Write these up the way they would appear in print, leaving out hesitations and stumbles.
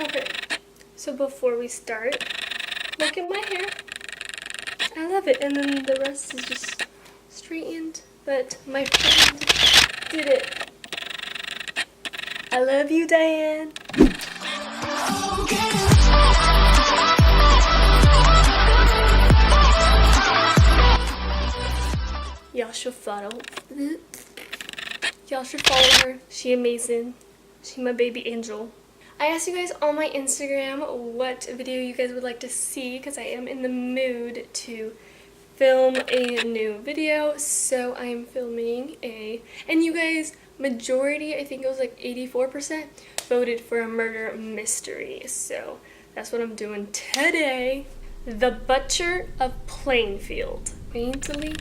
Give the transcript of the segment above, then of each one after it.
Okay, so before we start, look at my hair. I love it, and then the rest is just straightened, but my friend did it. I love you, Diane. Y'all should follow her. She amazing. She my baby angel. I asked you guys on my Instagram what video you guys would like to see because I am in the mood to film a new video. So I'm filming and you guys, majority, I think it was like 84%, voted for a murder mystery. So that's what I'm doing today. The Butcher of Plainfield. Quaintly,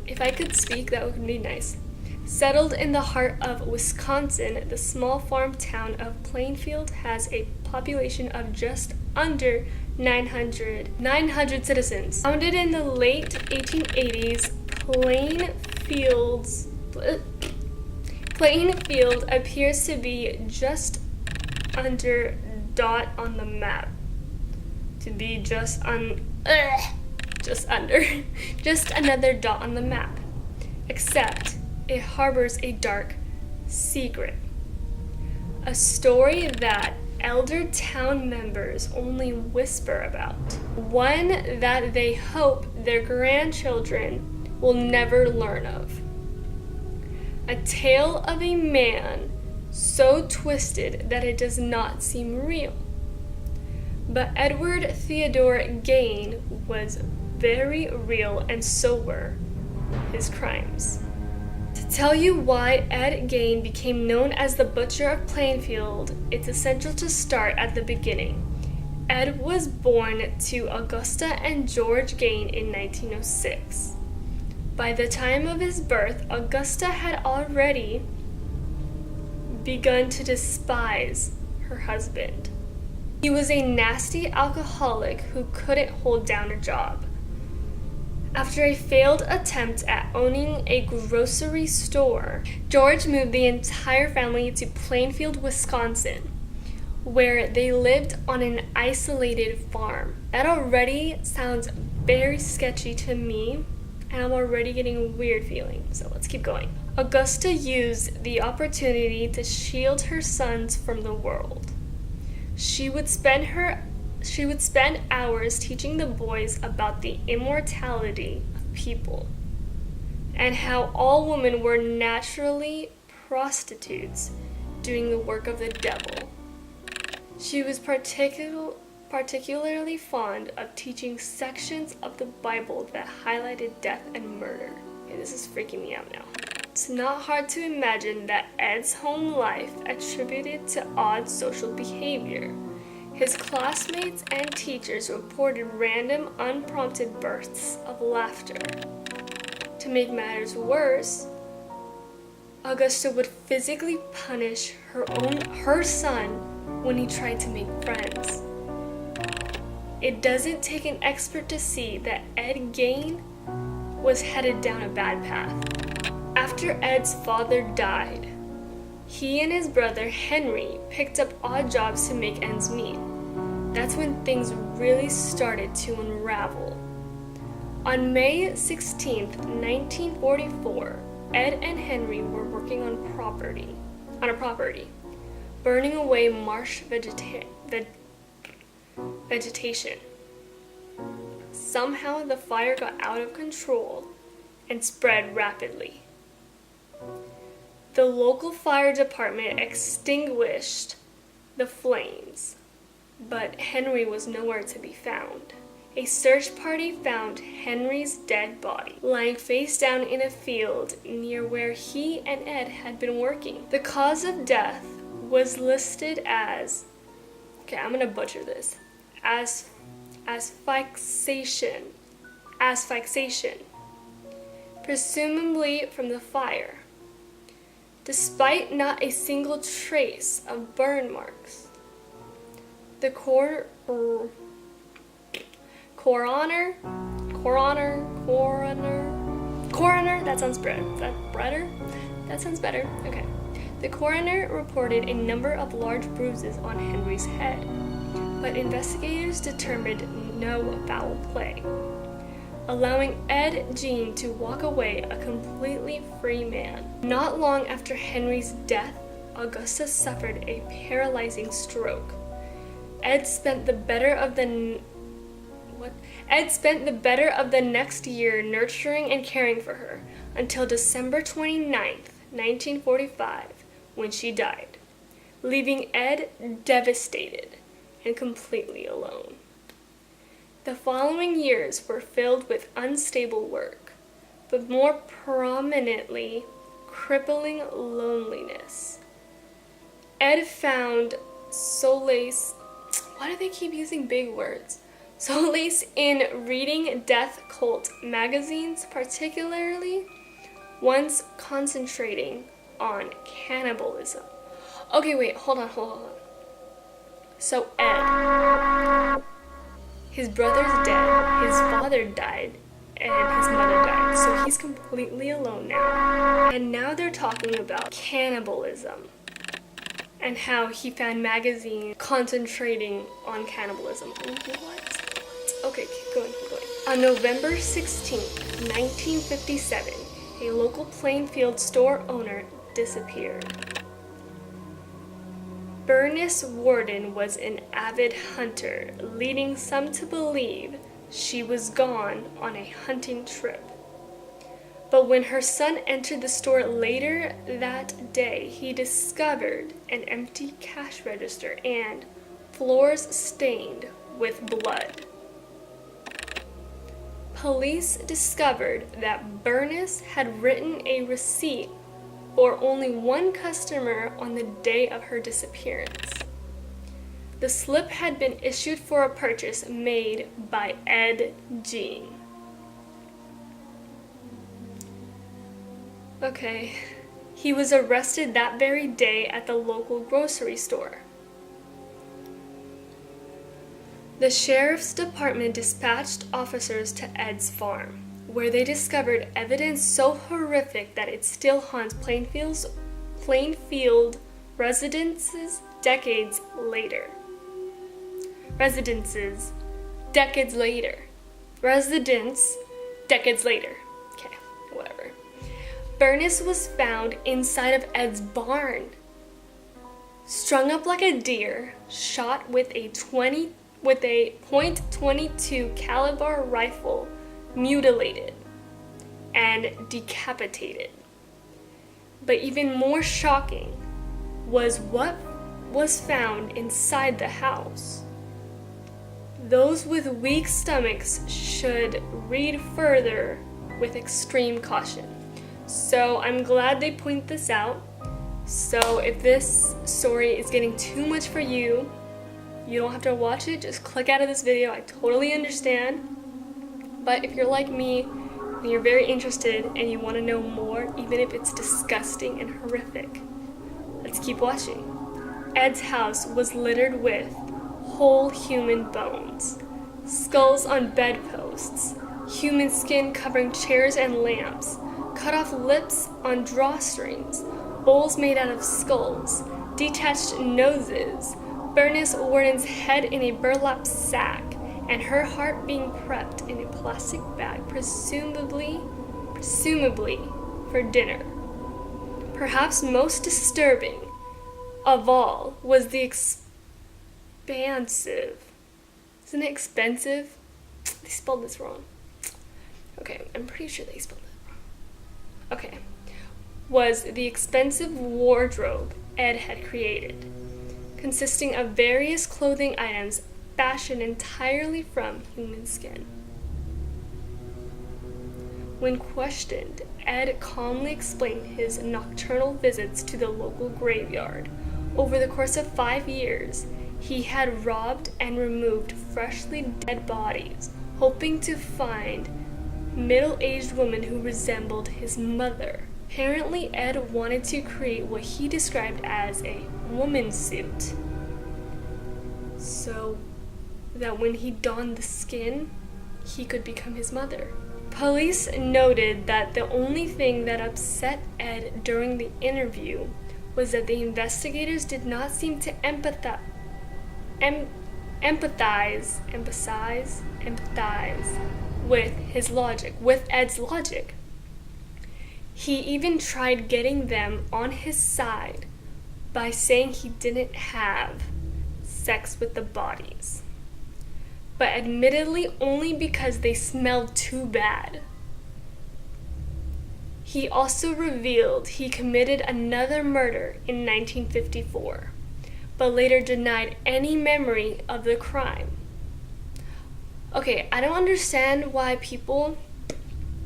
if I could speak, that would be nice. Settled in the heart of Wisconsin, the small farm town of Plainfield has a population of just under 900 citizens. Founded in the late 1880s, Plainfield appears to be just under dot on the map. To be just another dot on the map. Except it harbors a dark secret. A story that elder town members only whisper about. One that they hope their grandchildren will never learn of. A tale of a man so twisted that it does not seem real. But Edward Theodore Gein was very real, and so were his crimes. To tell you why Ed Gein became known as the Butcher of Plainfield, it's essential to start at the beginning. Ed was born to Augusta and George Gein in 1906. By the time of his birth, Augusta had already begun to despise her husband. He was a nasty alcoholic who couldn't hold down a job. After a failed attempt at owning a grocery store, George moved the entire family to Plainfield, Wisconsin, where they lived on an isolated farm. That already sounds very sketchy to me, and I'm already getting a weird feeling, so let's keep going. Augusta used the opportunity to shield her sons from the world. She would spend hours teaching the boys about the immortality of people and how all women were naturally prostitutes doing the work of the devil. She was particularly fond of teaching sections of the Bible that highlighted death and murder. Okay, this is freaking me out now. It's not hard to imagine that Ed's home life attributed to odd social behavior. His classmates and teachers reported random, unprompted bursts of laughter. To make matters worse, Augusta would physically punish her son when he tried to make friends. It doesn't take an expert to see that Ed Gein was headed down a bad path. After Ed's father died, he and his brother Henry picked up odd jobs to make ends meet. That's when things really started to unravel. On May 16th, 1944, Ed and Henry were working on a property, burning away marsh vegetation. Somehow the fire got out of control and spread rapidly. The local fire department extinguished the flames, but Henry was nowhere to be found. A search party found Henry's dead body, lying face down in a field near where he and Ed had been working. The cause of death was listed as, okay, I'm gonna butcher this, asphyxiation, presumably from the fire. Despite not a single trace of burn marks, the coroner Coroner, that sounds better. That sounds better. Okay. The coroner reported a number of large bruises on Henry's head, but investigators determined no foul play, allowing Ed Gein to walk away a completely free man. Not long after Henry's death, Augusta suffered a paralyzing stroke. Ed spent the better of the next year nurturing and caring for her until December 29th, 1945, when she died, leaving Ed devastated and completely alone. The following years were filled with unstable work, but more prominently, crippling loneliness. Ed found solace. Why do they keep using big words? Solace in reading death cult magazines, particularly ones concentrating on cannibalism. Okay, wait, hold on. So Ed, his brother's dead, his father died, and his mother died, so he's completely alone now. And now they're talking about cannibalism and how he found magazines concentrating on cannibalism. What? Okay, keep going. On November 16th, 1957, a local Plainfield store owner disappeared. Bernice Warden was an avid hunter, leading some to believe she was gone on a hunting trip. But when her son entered the store later that day, he discovered an empty cash register and floors stained with blood. Police discovered that Bernice had written a receipt for only one customer on the day of her disappearance. The slip had been issued for a purchase made by Ed Gein. Okay, he was arrested that very day at the local grocery store. The sheriff's department dispatched officers to Ed's farm, where they discovered evidence so horrific that it still haunts Plainfield residences decades later. Okay, whatever. Bernice was found inside of Ed's barn, strung up like a deer, shot with a .22 caliber rifle, mutilated and decapitated. But even more shocking was what was found inside the house. Those with weak stomachs should read further with extreme caution. So I'm glad they point this out. So if this story is getting too much for you, you don't have to watch it, just click out of this video. I totally understand. But if you're like me, and you're very interested and you want to know more, even if it's disgusting and horrific, let's keep watching. Ed's house was littered with whole human bones, skulls on bedposts, human skin covering chairs and lamps, cut off lips on drawstrings, bowls made out of skulls, detached noses, Bernice Warden's head in a burlap sack, and her heart being prepped in a plastic bag, presumably for dinner. Perhaps most disturbing of all was the expansive. Isn't it expensive? They spelled this wrong. Okay, I'm pretty sure they spelled it wrong. Okay. Was the expensive wardrobe Ed had created, consisting of various clothing items fashioned entirely from human skin. When questioned, Ed calmly explained his nocturnal visits to the local graveyard. Over the course of 5 years, he had robbed and removed freshly dead bodies, hoping to find middle-aged women who resembled his mother. Apparently, Ed wanted to create what he described as a woman suit, so that when he donned the skin, he could become his mother. Police noted that the only thing that upset Ed during the interview was that the investigators did not seem to empathize with his logic, with Ed's logic. He even tried getting them on his side by saying he didn't have sex with the bodies, but admittedly only because they smelled too bad. He also revealed he committed another murder in 1954, but later denied any memory of the crime. Okay, I don't understand why people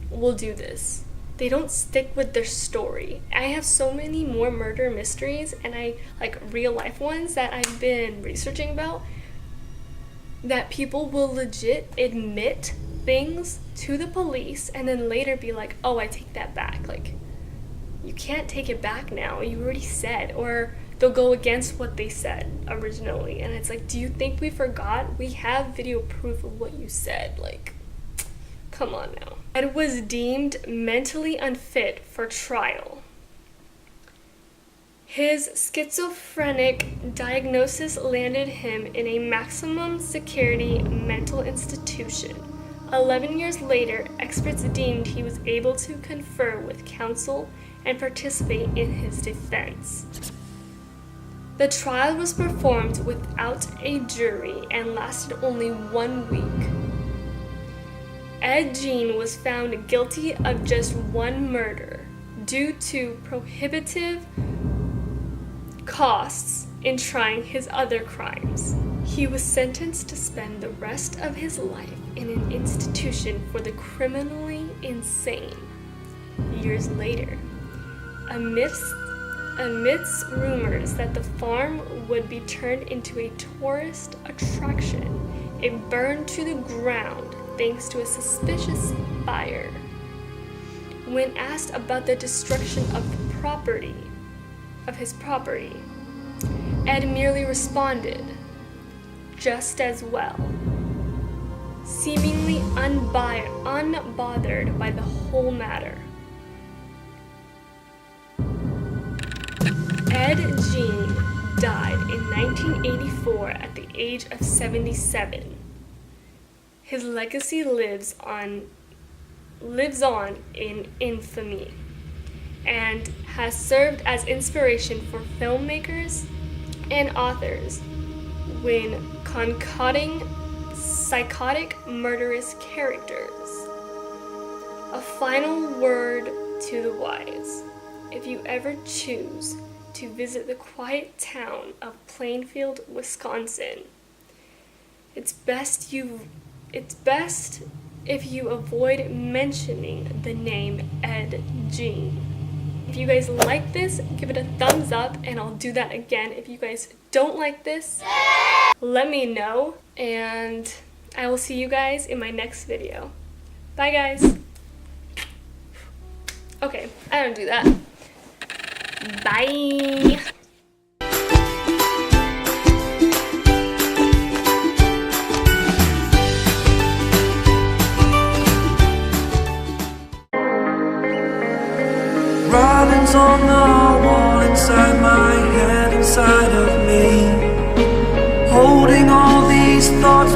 will do this. They don't stick with their story. I have so many more murder mysteries and like real life ones that I've been researching about, that people will legit admit things to the police and then later be like, oh, I take that back. Like, you can't take it back now. You already said. Or they'll go against what they said originally. And it's like, do you think we forgot? We have video proof of what you said. Like, come on now. Ed was deemed mentally unfit for trial. His schizophrenic diagnosis landed him in a maximum security mental institution. 11 years later, experts deemed he was able to confer with counsel and participate in his defense. The trial was performed without a jury and lasted only 1 week. Ed Gein was found guilty of just one murder due to prohibitive costs in trying his other crimes. He was sentenced to spend the rest of his life in an institution for the criminally insane. Years later, amidst rumors that the farm would be turned into a tourist attraction, it burned to the ground thanks to a suspicious buyer. When asked about the destruction of his property, Ed merely responded, "Just as well," seemingly unbothered by the whole matter. Ed Gein died in 1984 at the age of 77. His legacy lives on in infamy and has served as inspiration for filmmakers and authors when concocting psychotic, murderous characters. A final word to the wise: if you ever choose to visit the quiet town of Plainfield, Wisconsin, it's best if you avoid mentioning the name Ed Gein. If you guys like this, give it a thumbs up and I'll do that again. If you guys don't like this, let me know and I will see you guys in my next video. Bye guys. Okay, I don't do that. Bye. Writings on the wall inside my head, inside of me, holding all these thoughts.